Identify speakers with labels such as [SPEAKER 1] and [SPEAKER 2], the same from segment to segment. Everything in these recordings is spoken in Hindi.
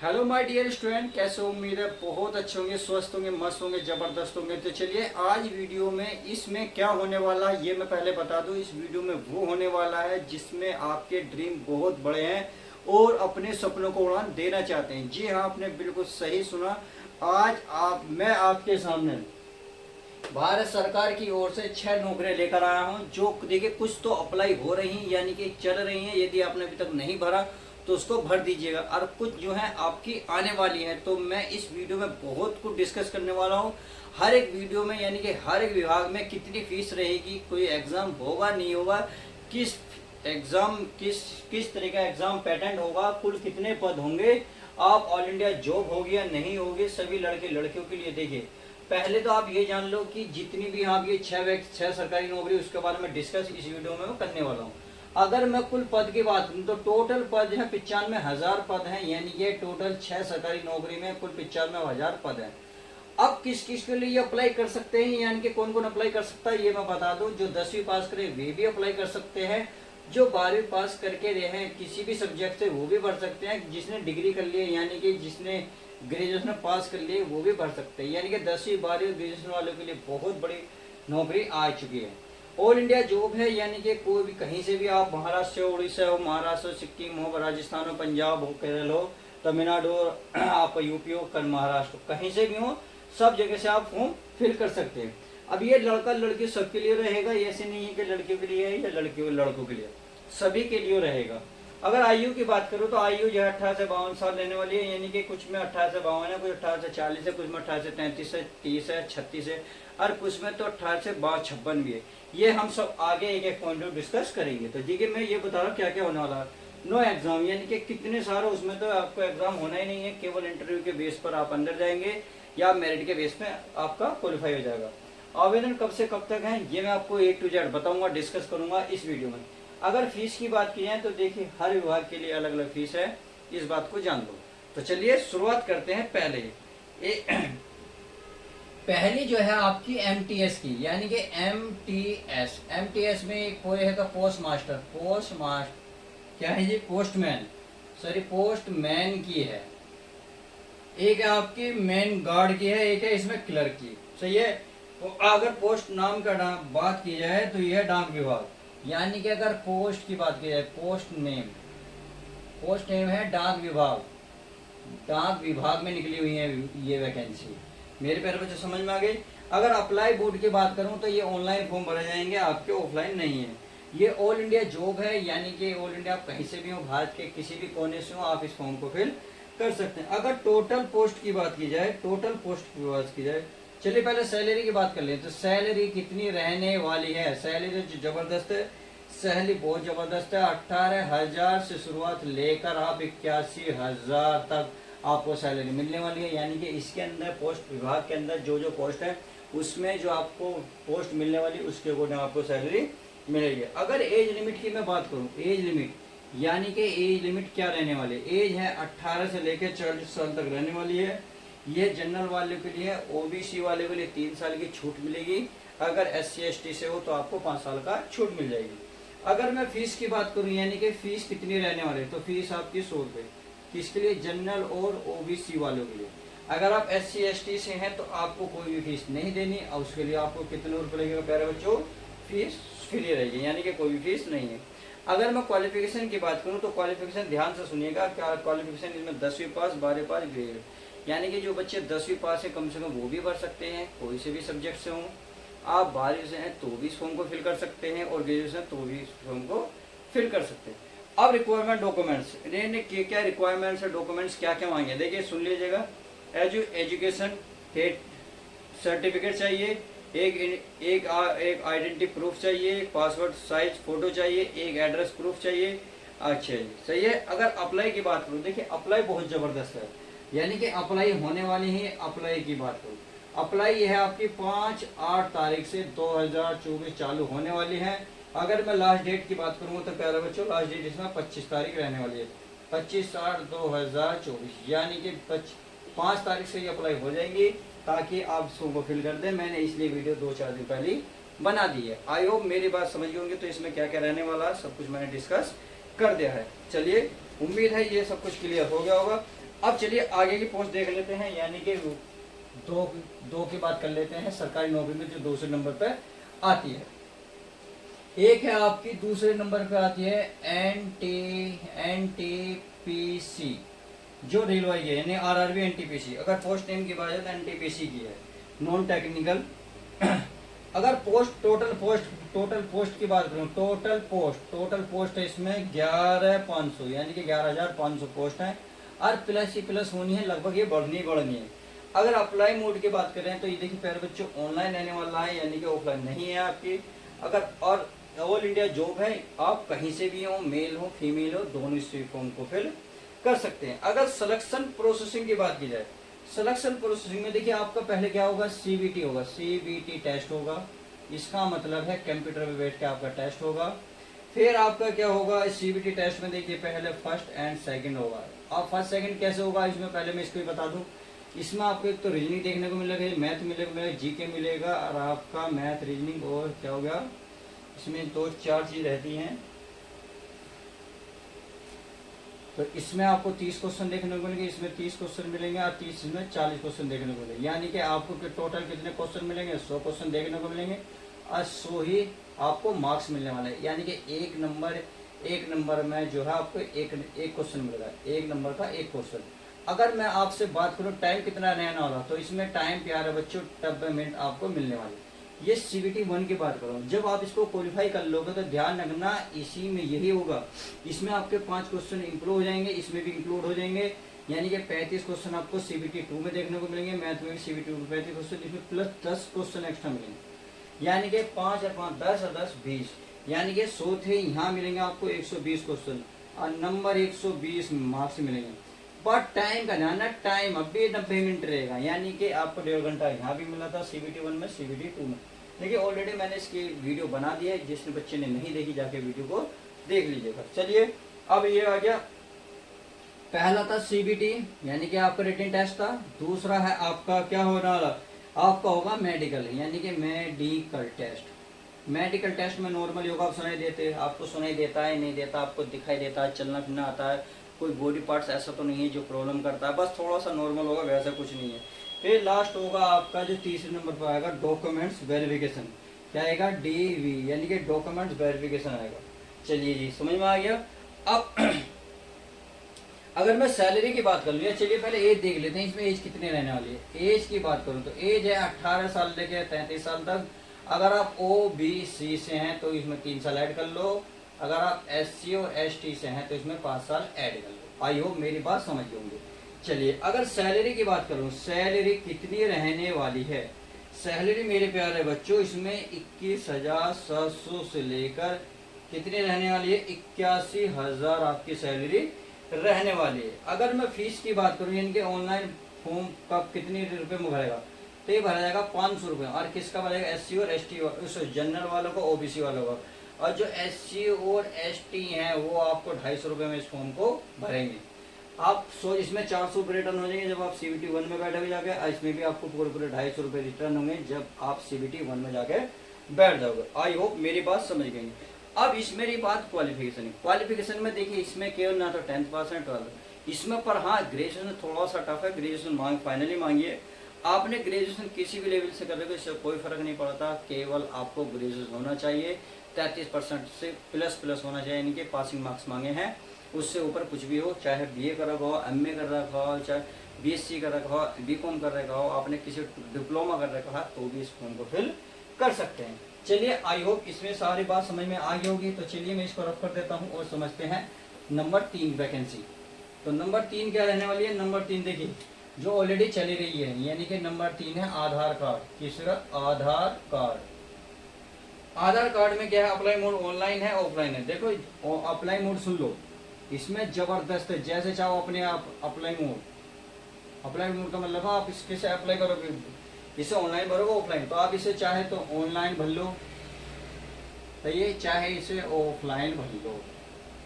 [SPEAKER 1] हेलो माय डियर स्टूडेंट, कैसे हो? उम्मीद है बहुत अच्छे होंगे, स्वस्थ होंगे, मस्त होंगे, जबरदस्त होंगे। तो चलिए आज वीडियो में इसमें क्या होने वाला है ये मैं पहले बता दूं। इस वीडियो में वो होने वाला है जिसमें आपके ड्रीम बहुत बड़े हैं और अपने सपनों को उड़ान देना चाहते हैं। जी हाँ, आपने बिल्कुल सही सुना। आज मैं आपके सामने भारत सरकार की ओर से 6 नौकरियां लेकर आया हूं, जो देखिए कुछ तो अप्लाई हो रही हैं, यानी कि चल रही हैं। यदि आपने अभी तक नहीं भरा तो उसको भर दीजिएगा, और कुछ जो है आपकी आने वाली है। तो मैं इस वीडियो में बहुत कुछ डिस्कस करने वाला हूं। हर एक वीडियो में यानी कि हर एक विभाग में कितनी फीस रहेगी, कोई एग्जाम होगा नहीं होगा, किस एग्जाम किस तरह का एग्जाम पैटर्न होगा, कुल कितने पद होंगे, आप ऑल इंडिया जॉब होगी या नहीं होगी सभी लड़के लड़कियों के लिए। देखिए पहले तो आप ये जान लो कि जितनी भी आप ये 6 सरकारी नौकरी, उसके बारे में डिस्कस इस वीडियो में मैं करने वाला हूँ। अगर मैं कुल पद की बात करूँ तो टोटल पद है 95,000 पद हैं, यानी ये टोटल 6 सरकारी नौकरी में कुल 95,000 पद हैं। अब किस किस के लिए अप्लाई कर सकते हैं, यानी कि कौन कौन अप्लाई कर सकता है ये मैं बता दूं। जो 10वीं पास करे वे भी अप्लाई कर सकते हैं, जो 12वीं पास करके रहे हैं किसी भी सब्जेक्ट से वो भी भर सकते हैं, जिसने डिग्री कर ली है यानी कि जिसने ग्रेजुएशन पास कर लिए वो भी भर सकते हैं। यानी कि 10वीं 12वीं ग्रेजुएशन वालों के लिए बहुत बड़ी नौकरी आ चुकी है। ऑल इंडिया जॉब है, यानी कि कोई भी कहीं से भी आप महाराष्ट्र हो, उड़ीसा हो, महाराष्ट्र हो, सिक्किम हो, राजस्थान हो, पंजाब हो, केरल हो, तमिलनाडु हो, आप यूपी हो, कर महाराष्ट्र हो, कहीं से भी हो, सब जगह से आप फॉर्म फिल कर सकते हैं। अब ये लड़का लड़की सबके लिए रहेगा, ऐसे नहीं है कि लड़कियों के लिए है या लड़कियों लड़कों के लिए, सभी के लिए रहेगा। अगर आयु की बात करूँ तो आयु जो है 18 से 52 साल रहने वाली है, यानी कि कुछ में 18 से 52 है, कुछ 18 से 40 है, कुछ में 18 से 33 है, 30 है, 36 है, और कुछ में तो 18 से 56 भी है। ये हम सब आगे एक एक पॉइंट में डिस्कस करेंगे। तो देखिए मैं ये बता रहा हूँ क्या क्या होने वाला है। नो एग्जाम, यानी कि कितने सारे उसमें तो आपको एग्जाम होना ही नहीं है, केवल इंटरव्यू के बेस पर आप अंदर जाएंगे या मेरिट के बेस में आपका क्वालिफाई हो जाएगा। आवेदन कब से कब तक है ये मैं आपको A to Z बताऊंगा, डिस्कस करूंगा इस वीडियो में। अगर फीस की बात की जाए तो देखिए हर विभाग के लिए अलग अलग फीस है, इस बात को जान लो। तो चलिए शुरुआत करते हैं। पहली जो है आपकी MTS की, यानी कि MTS में एक कोई है पोस्ट मास्टर क्या है ये, पोस्टमैन, सॉरी पोस्टमैन की है, एक है आपकी मेन गार्ड की है, एक है इसमें क्लर्क की, सही है। तो अगर पोस्ट नाम का बात की जाए तो यह है डाक विभाग, यानी कि अगर पोस्ट की बात की जाए पोस्ट नेम है डाक विभाग। डाक विभाग में निकली हुई है ये वैकेंसी। मेरे प्यारे बच्चों समझ में आ गई। अगर अप्लाई बोर्ड की बात करूं तो ये ऑनलाइन फॉर्म भरे जाएंगे, आपके ऑफलाइन नहीं है। ये ऑल इंडिया जॉब है, यानी कि ऑल इंडिया आप कहीं से भी हो, भारत के किसी भी कोने से हो, आप इस फॉर्म को फिल कर सकते हैं। अगर टोटल पोस्ट की बात की जाए, चलिए पहले सैलरी की बात कर लें। तो सैलरी कितनी रहने वाली है, सैलरी जो जबरदस्त है, सैलरी बहुत जबरदस्त है। 18,000 से शुरुआत लेकर आप 81,000 तक आपको सैलरी मिलने वाली है। यानी कि इसके अंदर पोस्ट विभाग के अंदर जो जो पोस्ट है उसमें जो आपको पोस्ट मिलने वाली उसके अकॉर्डिंग आपको सैलरी मिलेगी। अगर एज लिमिट की मैं बात करूं, एज लिमिट यानी कि एज लिमिट क्या रहने वाली है, एज है 18 से लेकर 40 साल तक रहने वाली है। ये जनरल वाले के लिए, OBC वाले के लिए 3 साल की छूट मिलेगी। अगर SC ST से हो तो आपको 5 साल का छूट मिल जाएगी। अगर मैं फीस की बात करूं, यानी कि फीस कितनी रहने वाली है, तो फीस आपकी 100 रुपये, किसके लिए, जनरल और OBC वालों के लिए। अगर आप SC ST से हैं तो आपको कोई भी फीस नहीं देनी, और उसके लिए आपको कितने रुपये लगेगा प्यारे बच्चों, फीस फ्री रहेगी, यानी कि कोई भी फीस नहीं है। अगर मैं क्वालिफिकेशन की बात करूं तो क्वालिफिकेशन ध्यान से सुनिएगा, क्या क्वालिफिकेशन इसमें 10वीं पास, 12वीं पास, ग्रेड, यानी कि जो बच्चे 10वीं पास है कम से कम वो भी भर सकते हैं, कोई से भी सब्जेक्ट से हों। आप 12वीं से हैं तो भी इस फॉर्म को फिल कर सकते हैं, और ग्रेजुएशन तो भी इस फॉर्म को फिल कर सकते हैं। अब रिक्वायरमेंट डॉक्यूमेंट्स, क्या रिक्वायरमेंट्स है, डॉक्यूमेंट्स क्या क्या मांगे, देखिए सुन लीजिएगा। एजुकेशन सर्टिफिकेट चाहिए, एक आइडेंटिटी प्रूफ चाहिए, एक पासपोर्ट साइज फोटो चाहिए, एक एड्रेस प्रूफ चाहिए। अच्छा जी, सही है। अगर अप्लाई की बात करूँ, देखिए अप्लाई बहुत ज़बरदस्त है, यानी कि अप्लाई होने वाली है। अप्लाई की बात करूँ, अप्लाई है आपकी 5-8 तारीख से 2024 चालू होने वाली है। अगर मैं लास्ट डेट की बात करूँगा तो प्यारे बच्चों लास्ट डेट इसमें 25 तारीख रहने वाली है, 25/8/2024, यानी कि 5 तारीख से ये अप्लाई हो जाएंगी, ताकि आप इसको को फिल कर दें। मैंने इसलिए वीडियो 2-4 दिन पहले बना दी है। आई होप मेरी बात समझ गए होंगे। तो इसमें क्या क्या रहने वाला है सब कुछ मैंने डिस्कस कर दिया है। चलिए उम्मीद है ये सब कुछ क्लियर हो गया होगा। अब चलिए आगे की पोस्ट देख लेते हैं, यानी कि दो दो की बात कर लेते हैं सरकारी नौकरी में जो दूसरे नंबर पे आती है। एक है आपकी दूसरे नंबर पे आती है एनटीपीसी, जो रेलवे की है, यानी आरआरबी एनटीपीसी। अगर पोस्ट नेम की बात है तो एनटीपीसी की है, नॉन टेक्निकल। अगर टोटल पोस्ट की बात करूं, टोटल पोस्ट है इसमें 11,500, यानी कि 11,500 पोस्ट है, और प्लस ही प्लस होनी है, लगभग ये बढ़नी है। अगर अप्लाई मोड की बात करें तो ये देखिए प्यारे बच्चों, ऑनलाइन रहने वाला है, यानी कि ऑफलाइन नहीं है आपकी। अगर और ऑल इंडिया जॉब है, आप कहीं से भी हो, मेल हो फीमेल हो, दोनों इस फॉर्म को फिल कर सकते हैं। अगर सिलेक्शन प्रोसेसिंग की बात की जाए, सिलेक्शन प्रोसेसिंग में देखिए आपका पहले क्या होगा, सीबीटी होगा, सीबीटी टेस्ट होगा। इसका मतलब है कंप्यूटर पे बैठ के आपका टेस्ट होगा। फिर आपका क्या होगा, सीबीटी टेस्ट में देखिए पहले फर्स्ट एंड सेकंड होगा। अब फर्स्ट सेकंड कैसे होगा, इसमें पहले मैं इसको बता दूं। इसमें आपको एक तो रीजनिंग देखने को मिलेगा, मैथ मिलेगा, जीके मिलेगा, और आपका मैथ, रीजनिंग और क्या हो गया, इसमें 2-4 चीज रहती हैं। तो इसमें आपको 30 क्वेश्चन देखने को मिलेंगे, इसमें 30 क्वेश्चन मिलेंगे, और 30 में 40 क्वेश्चन देखने को मिलेंगे, यानी कि आपको टोटल कितने क्वेश्चन मिलेंगे, 100 क्वेश्चन देखने को मिलेंगे, और 100 ही आपको मार्क्स मिलने वाले हैं। यानी कि एक नंबर में जो है आपको एक क्वेश्चन मिलेगा, एक नंबर का एक क्वेश्चन। अगर मैं आपसे बात करूं टाइम कितना रहने वाला, तो इसमें टाइम प्यारे बच्चों 90 मिनट आपको मिलने वाले। ये सीबीटी 1 की बात करूँ, जब आप इसको क्वालिफाई कर लोगे तो ध्यान रखना इसी में यही होगा। इसमें आपके 5 क्वेश्चन इंक्लूड हो जाएंगे, इसमें भी इंक्लूड हो जाएंगे, यानी कि 35 क्वेश्चन आपको सीबीटी 2 में देखने को मिलेंगे। मैथ में भी सीबीटी 2 में 35 क्वेश्चन, इसमें प्लस 10 क्वेश्चन एक्स्ट्रा मिलेंगे, यानी कि 5 और 5 10 और 10 20, यानी कि 100 थे, यहाँ मिलेंगे आपको 120 क्वेश्चन, और नंबर 120 मार्क्स मिलेंगे। बट टाइम का ध्यान है, टाइम अभी 90 मिनट रहेगा, यानी कि आपको 1.5 घंटा यहाँ भी मिला था सीबीटी 1 में, सीबीटी 2 में। देखिए ऑलरेडी मैंने इसकी वीडियो बना दी है, जिसने बच्चे ने नहीं देखी जाके वीडियो को देख लीजिएगा। चलिए अब ये आ गया, पहला था सीबीटी, यानी कि आपका रिटन टेस्ट था। दूसरा है आपका क्या होना वाला, आपका होगा मेडिकल, यानी कि मेडिकल टेस्ट। मेडिकल टेस्ट में नॉर्मल योगा आप सुनाई देते, आपको सुनाई देता है नहीं देता, आपको दिखाई देता है, चलना फिरना आता है, कोई बॉडी पार्ट्स ऐसा तो नहीं है जो प्रॉब्लम करता है, बस थोड़ा सा नॉर्मल होगा, वैसा कुछ नहीं है। फिर लास्ट होगा आपका जो तीसरे नंबर पर आएगा डॉक्यूमेंट्स वेरिफिकेशन, क्या आएगा, डीवी, यानी कि डॉक्यूमेंट्स वेरिफिकेशन आएगा। चलिए जी समझ में आ गया। अब अगर मैं सैलरी की बात कर लूँ, चलिए पहले एज देख लेते हैं, इसमें एज कितने रहने वाली है। एज की बात करूँ तो एज है 18 साल लेके 33 साल तक। अगर आप OBC से हैं तो इसमें 3 साल ऐड कर लो, अगर आप SC और ST से हैं तो इसमें 5 साल ऐड कर लो। आई होप मेरी बात समझ होंगे। चलिए अगर सैलरी की बात करूं, सैलरी कितनी रहने वाली है, सैलरी मेरे प्यारे बच्चों इसमें 21,700 से लेकर कितनी रहने वाली है, 81,000 आपकी सैलरी रहने वाली है। अगर मैं फीस की बात करूं, यानी कि ऑनलाइन फॉर्म कब कितने रुपए में भरेगा, तो ये भरा जाएगा 500 रुपये। और किसका भरेगा, SC और ST, उस जनरल वालों को, OBC वालों को। और जो SC और ST हैं वो आपको 250 रुपये में इस फॉर्म को भरेंगे। आप इसमें 400 रुपये रिटर्न हो जाएंगे जब आप CBT 1 में बैठोगे जाके, इसमें भी आपको पूरे 250 रुपये रिटर्न होंगे जब आप CBT 1 में जाके बैठ जाओगे। आई होप मेरी बात समझ गई। अब इस मेरी बात क्वालिफिकेशन में देखिए, इसमें केवल ना तो 10th पास है 12th इसमें, पर हाँ ग्रेजुएशन थोड़ा सा टफ है, ग्रेजुएशन फाइनली मांगिए। आपने ग्रेजुएशन किसी भी लेवल से कर रहे हो इससे कोई फर्क नहीं पड़ता, केवल आपको ग्रेजुएशन होना चाहिए, 33% से प्लस होना चाहिए, यानी कि पासिंग मार्क्स मांगे हैं। उससे ऊपर कुछ भी हो, चाहे BA कर रखा हो, MA कर रखा हो, चाहे BSc कर रखा हो, BCom कर रखा हो, आपने किसी डिप्लोमा कर रखा है, तो भी इस फॉर्म को फिल कर सकते हैं। चलिए आई होप इसमें सारी बात समझ में आ गई होगी। तो चलिए मैं इसको रफ कर देता हूँ और समझते हैं नंबर 3 वैकेंसी। तो नंबर 3 क्या रहने वाली है, नंबर 3 देखिए जो ऑलरेडी चली रही है, यानी कि नंबर 3 है आधार कार्ड। किसका, आधार कार्ड। आधार कार्ड में क्या है, अप्लाई मोड ऑनलाइन है ऑफलाइन है। देखो अप्लाई मोड सुन लो, इसमें जबरदस्त है, जैसे चाहो अपने आप अप्लाई मोड का मतलब आप इसके से अप्लाई करोगे, इसे ऑनलाइन भरोगे ऑफलाइन, तो आप इसे चाहे तो ऑनलाइन भर लो, तो ये चाहे इसे ऑफलाइन भर लो,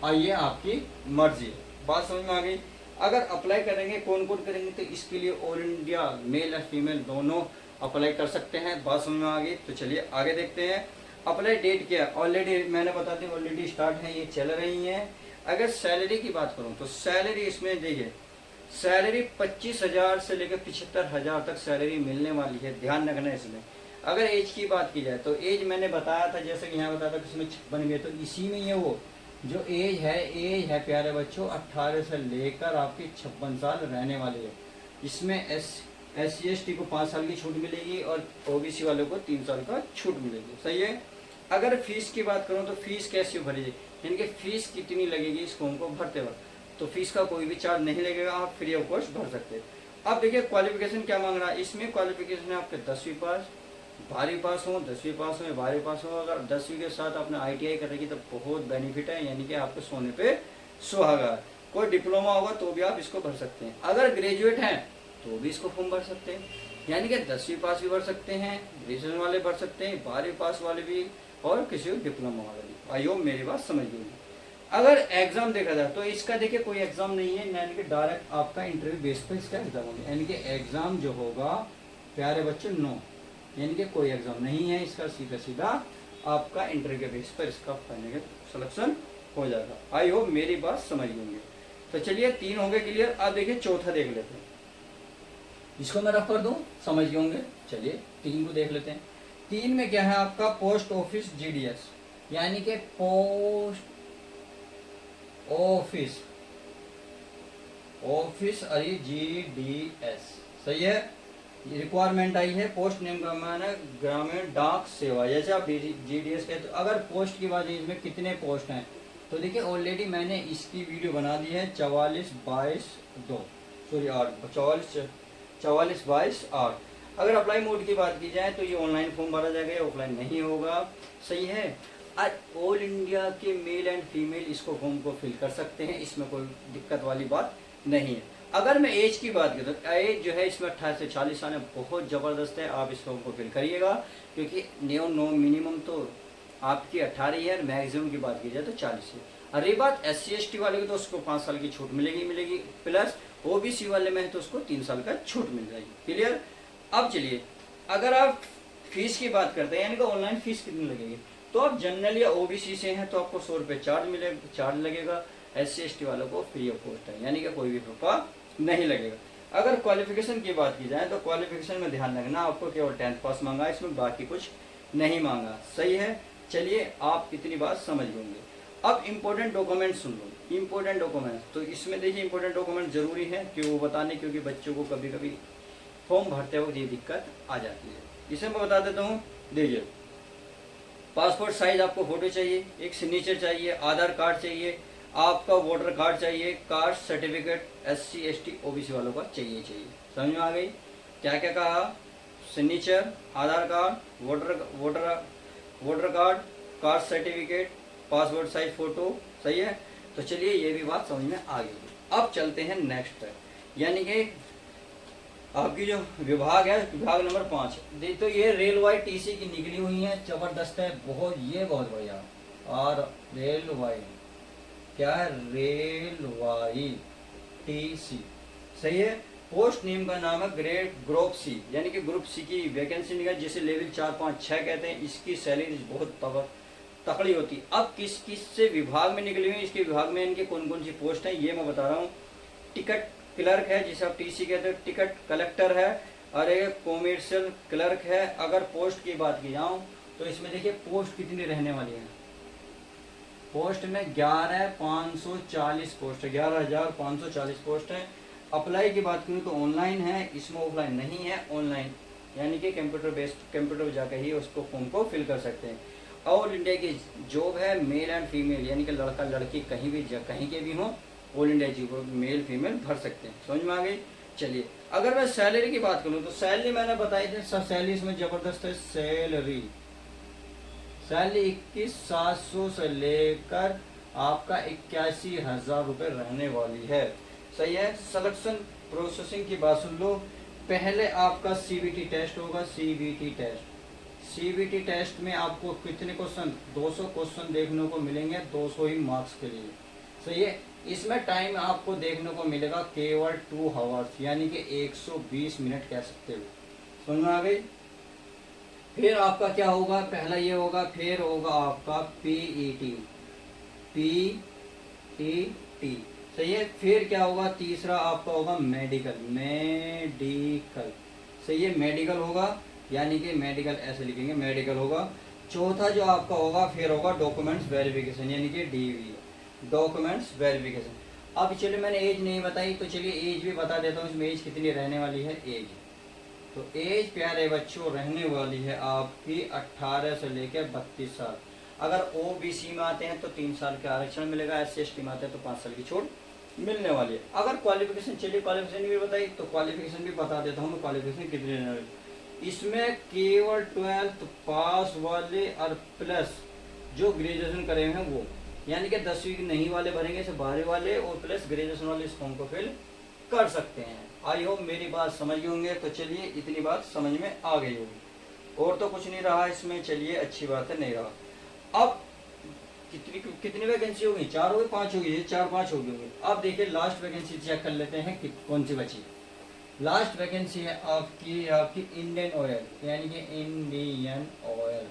[SPEAKER 1] और ये आपकी मर्जी। बात समझ में आ गई। अगर अप्लाई करेंगे, कौन कौन करेंगे, तो इसके लिए ऑल इंडिया मेल और फीमेल दोनों अप्लाई कर सकते हैं। बात समझ में आ गई। तो चलिए आगे देखते हैं। अप्लाई डेट क्या, ऑलरेडी मैंने बता दी, ऑलरेडी स्टार्ट है, ये चल रही है। अगर सैलरी की बात करूं तो सैलरी इसमें देखिए सैलरी 25,000 से लेकर 75,000 तक सैलरी मिलने वाली है, ध्यान रखना है इसमें। अगर एज की बात की जाए तो एज मैंने बताया था, जैसे कि यहाँ बताया था इसमें 56 में, तो इसी में ये वो जो एज है प्यारे बच्चों 18 से लेकर आपकी 56 साल रहने वाली है। इसमें SC/ST को 5 साल की छूट मिलेगी और OBC वालों को 3 साल का छूट मिलेगी, सही है। अगर फीस की बात करूँ तो फीस कैसी भरी, यानी कि फीस कितनी लगेगी इस फॉर्म को भरते वक्त, तो फीस का कोई भी चार्ज नहीं लगेगा, आप फ्री ऑफ कॉस्ट भर सकते हैं। अब देखिए क्वालिफिकेशन क्या मांग रहा है, इसमें क्वालिफिकेशन है आपके 10वीं पास, 12वीं पास हो, 10वीं पास हो या 12वीं पास हो। अगर 10वीं के साथ आपने ITI करेगी तो बहुत बेनिफिट है, यानी कि आपको सोने पे सुहागा। कोई डिप्लोमा होगा तो भी आप इसको भर सकते हैं। अगर ग्रेजुएट हैं तो भी इसको फॉर्म भर सकते हैं, यानी कि 10वीं पास भी भर सकते हैं, ग्रेजुएशन वाले भर सकते हैं, 12वीं पास वाले भी और किसी डिप्लोमा वाले भी। आई होप मेरी बात समझ गई। अगर एग्जाम देखा जाए तो इसका देखिए कोई एग्जाम नहीं है, यानी कि डायरेक्ट आपका इंटरव्यू बेस पर इसका एग्जाम होगा, यानी कि एग्जाम जो होगा प्यारे बच्चों नो, यानी कि कोई एग्जाम नहीं है इसका, सीधा सीधा आपका इंटरव्यू के बेस पर इसका फाइनल सिलेक्शन हो जाएगा। आई होप मेरी बात समझ गई। तो चलिए 3 हो गए क्लियर। अब देखिए चौथा देख लेते हैं, इसको मैं रफ कर दूं, समझ गए होंगे। चलिए 3 को देख लेते हैं। 3 में क्या है आपका पोस्ट ऑफिस GDS, यानी कि पोस्ट ऑफिस अरे GDS, सही है। रिक्वायरमेंट आई है पोस्ट नियम ग्रामीण डाक सेवा, जैसे आप GDS कहते। अगर पोस्ट की बात है इसमें कितने पोस्ट हैं, तो देखिए ऑलरेडी मैंने इसकी वीडियो बना दी है 44/22 अगर अप्लाई मोड की बात की जाए तो ये ऑनलाइन फॉर्म भरा जाएगा या ऑफलाइन नहीं होगा, सही है। ऑल इंडिया के मेल एंड फीमेल इसको फॉर्म को फिल कर सकते हैं, इसमें कोई दिक्कत वाली बात नहीं है। अगर मैं एज की बात करूँ तो एज जो है इसमें 18 से 40 साल बहुत ज़बरदस्त है, आप इस फॉर्म को फिल करिएगा, क्योंकि नो मिनिमम तो आपकी 18 है, मैक्सिमम की बात की जाए तो 40 है। अरे बात SC/ST वाले की तो उसको 5 साल की छूट मिलेगी, प्लस OBC वाले में है तो उसको 3 साल का छूट मिल जाएगी, क्लियर। अब चलिए अगर आप फीस की बात करते हैं, यानी कि ऑनलाइन फीस कितनी लगेगी, तो आप जनरल या OBC से हैं तो आपको 100 रुपये चार्ज लगेगा। SC/ST वालों को फ्री ऑफ कॉस्ट है, यानी कि कोई भी रुपया नहीं लगेगा। अगर क्वालिफिकेशन की बात की जाए तो क्वालिफिकेशन में ध्यान रखना, आपको केवल 10th पास मांगा, इसमें बाकी कुछ नहीं मांगा, सही है। चलिए आप इतनी बात समझ लेंगे। अब इम्पोर्टेंट डॉक्यूमेंट सुन लो, इम्पोर्टेंट डॉक्यूमेंट, तो इसमें देखिए इम्पोर्टेंट डॉक्यूमेंट जरूरी है कि वो बताने, क्योंकि बच्चों को कभी कभी फॉर्म भरते वक्त ये दिक्कत आ जाती है। इसे मैं बता देता हूँ, देखिए पासपोर्ट साइज आपको फोटो चाहिए, एक सिग्नेचर चाहिए, आधार कार्ड चाहिए, आपका वोटर कार्ड चाहिए, कास्ट सर्टिफिकेट SC/ST OBC वालों का चाहिए। समझ में आ गई क्या क्या कहा, signature, Aadhaar card, voter card, caste certificate, passport size photo, सही है। तो चलिए ये भी बात समझ में आ गई। अब चलते हैं नेक्स्ट पर, यानी कि आपकी जो विभाग है, विभाग नंबर 5, तो ये रेलवाई TC की निकली हुई है, जबरदस्त है, बहुत बढ़िया। और रेलवाई क्या है, रेलवाई TC, सही है। पोस्ट नेम का नाम है ग्रुप C, यानी कि ग्रुप C की वैकेंसी निकली, जिसे लेवल 4, 5, 6 कहते हैं। इसकी सैलरी बहुत तकड़ी होती है। अब किस से विभाग में निकली हुई, इसके विभाग में इनके कौन कौन सी पोस्ट है ये मैं बता रहा हूँ। टिकट क्लर्क है, जिसे आप TC कहते हैं, टिकट कलेक्टर है, और एक कॉमर्शियल क्लर्क है। अगर पोस्ट की बात की जाऊँ तो इसमें देखिए पोस्ट कितनी रहने वाली है, पोस्ट में 11,540 पोस्ट है, 11,540 पोस्ट है। अप्लाई की बात करूँ तो ऑनलाइन है, इसमें ऑफलाइन नहीं है, ऑनलाइन यानी कि कंप्यूटर जाकर ही उसको फॉर्म को फिल कर सकते हैं। ऑल इंडिया की जॉब है, मेल एंड फीमेल, यानी कि लड़का लड़की कहीं के भी हो, all India job male female भर सकते हैं। समझ में आ गई। चलिए अगर मैं सैलरी की बात करूँ तो सैलरी मैंने बताई थी, सैलरी इसमें जबरदस्त है। सैलरी 21,700 से लेकर आपका 81,000 रुपये रहने वाली है, सही है। सिलेक्शन प्रोसेसिंग की बात सुन लो, पहले आपका CBT टेस्ट होगा। CBT टेस्ट में आपको कितने क्वेश्चन, 200 क्वेश्चन देखने को मिलेंगे, 200 ही मार्क्स के लिए, सही है। इसमें टाइम आपको देखने को मिलेगा केवल 2 आवर्स, यानी कि 120 मिनट कह सकते हो। समझ में आ गई। फिर आपका क्या होगा, पहला ये होगा, फिर होगा आपका PET, सही है। फिर क्या होगा, तीसरा आपका होगा मेडिकल, मेडिकल, सही है, मेडिकल होगा, यानी कि मेडिकल ऐसे लिखेंगे, मेडिकल होगा। चौथा जो आपका होगा फिर होगा डॉक्यूमेंट्स वेरिफिकेशन, यानी कि डीवी, डॉक्यूमेंट्स वेरिफिकेशन। अब चलिए मैंने एज नहीं बताई, तो चलिए एज भी बता देता हूँ, इसमें एज कितनी रहने वाली है। एज, तो एज प्यारे बच्चों रहने वाली है आपकी 18 से लेकर 32 साल। अगर ओबीसी में आते हैं तो 3 साल का आरक्षण मिलेगा, SC/ST में आते हैं तो 5 साल की छूट मिलने वाली है। अगर क्वालिफिकेशन, चलिए क्वालिफिकेशन भी बताई, तो क्वालिफिकेशन भी बता देता हूँ मैं, क्वालिफिकेशन कितनी रहने वाली। इसमें केवल 12th पास वाले और प्लस जो ग्रेजुएशन करे हैं वो, यानी कि 10वीं नहीं वाले भरेंगे, इसे 12वीं वाले और प्लस ग्रेजुएशन वाले इस फॉर्म को फिल कर सकते हैं। आई होप मेरी बात समझ गए होंगे। तो चलिए इतनी बात समझ में आ गई होगी, और तो कुछ नहीं रहा इसमें। चलिए अच्छी बात है, नहीं रहा। अब कितनी कितनी वैकेंसी होगी, 4 होगी 5 होगी, 4-5 होगी। अब देखिए लास्ट वैकेंसी चेक कर लेते हैं कि कौन सी बची। लास्ट वैकेंसी है आपकी इंडियन ऑयल, यानी कि इंडियन ऑयल।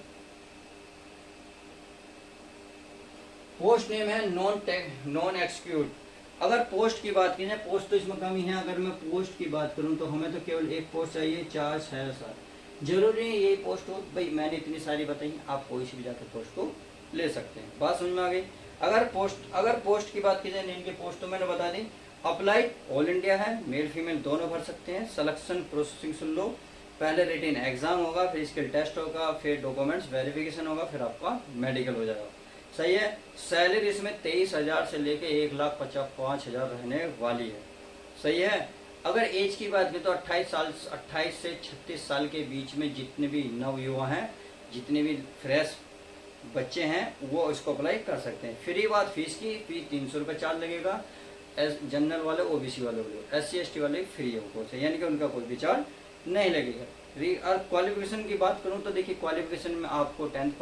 [SPEAKER 1] पोस्ट नेम है नॉन एक्सक्यूट। अगर पोस्ट की बात की जाए, पोस्ट तो इसमें कम ही है। अगर मैं पोस्ट की बात करूं तो हमें तो केवल एक पोस्ट चाहिए, 4-6 जरूरी नहीं यही पोस्ट हो भाई, मैंने इतनी सारी बताई, आप कोई सी भी जाकर पोस्ट को ले सकते हैं। बात समझ में आ गई। अगर पोस्ट की बात की जाए, इनके पोस्ट तो मैंने बता दी। अप्लाई ऑल इंडिया है, मेल फीमेल दोनों भर सकते हैं। सिलेक्शन प्रोसेसिंग सुन लो, पहले रिटन एग्जाम होगा, फिर स्किल टेस्ट होगा, फिर डॉक्यूमेंट्स वेरिफिकेशन होगा, फिर आपका मेडिकल हो जाएगा। सही है। सैलरी इसमें 23,000 से लेके 1,55,000 रहने वाली है। सही है। अगर एज की बात करें तो 28 से 36 साल के बीच में जितने भी नव युवा हैं, जितने भी फ्रेश बच्चे हैं, वो इसको अप्लाई कर सकते हैं। फ्री बात फीस की, फीस 300 रुपये चार्ज लगेगा। जनरल वाले, ओबीसी वाले, SC/ST वाले फ्री है कोर्स, यानी कि उनका कोई भी चार्ज नहीं लगेगा। और क्वालिफिकेशन की बात करूं तो देखिए, क्वालिफिकेशन में आपको 10th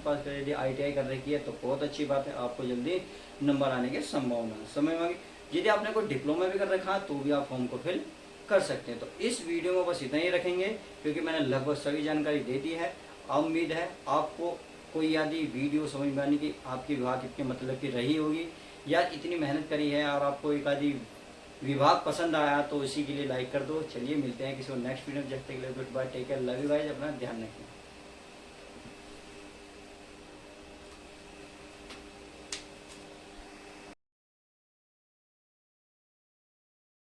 [SPEAKER 1] पास कर, यदि ITI कर रखी है तो बहुत अच्छी बात है, आपको जल्दी नंबर आने की संभावना है। समझ में आ गई। यदि आपने कोई डिप्लोमा भी कर रखा तो भी आप फॉर्म को फिल कर सकते हैं। तो इस वीडियो में बस इतना ही रखेंगे, क्योंकि मैंने लगभग सभी जानकारी दे दी है। उम्मीद है आपको कोई यदि वीडियो समझ में आने की, आपकी बात इतने मतलब की रही होगी, या इतनी मेहनत करी है और आपको एक आदि विभाग पसंद आया तो इसी के लिए लाइक कर दो। चलिए मिलते हैं किसी और नेक्स्ट वीडियो में, जब तक के लिए goodbye, take care, love you guys, अपना ध्यान रखें।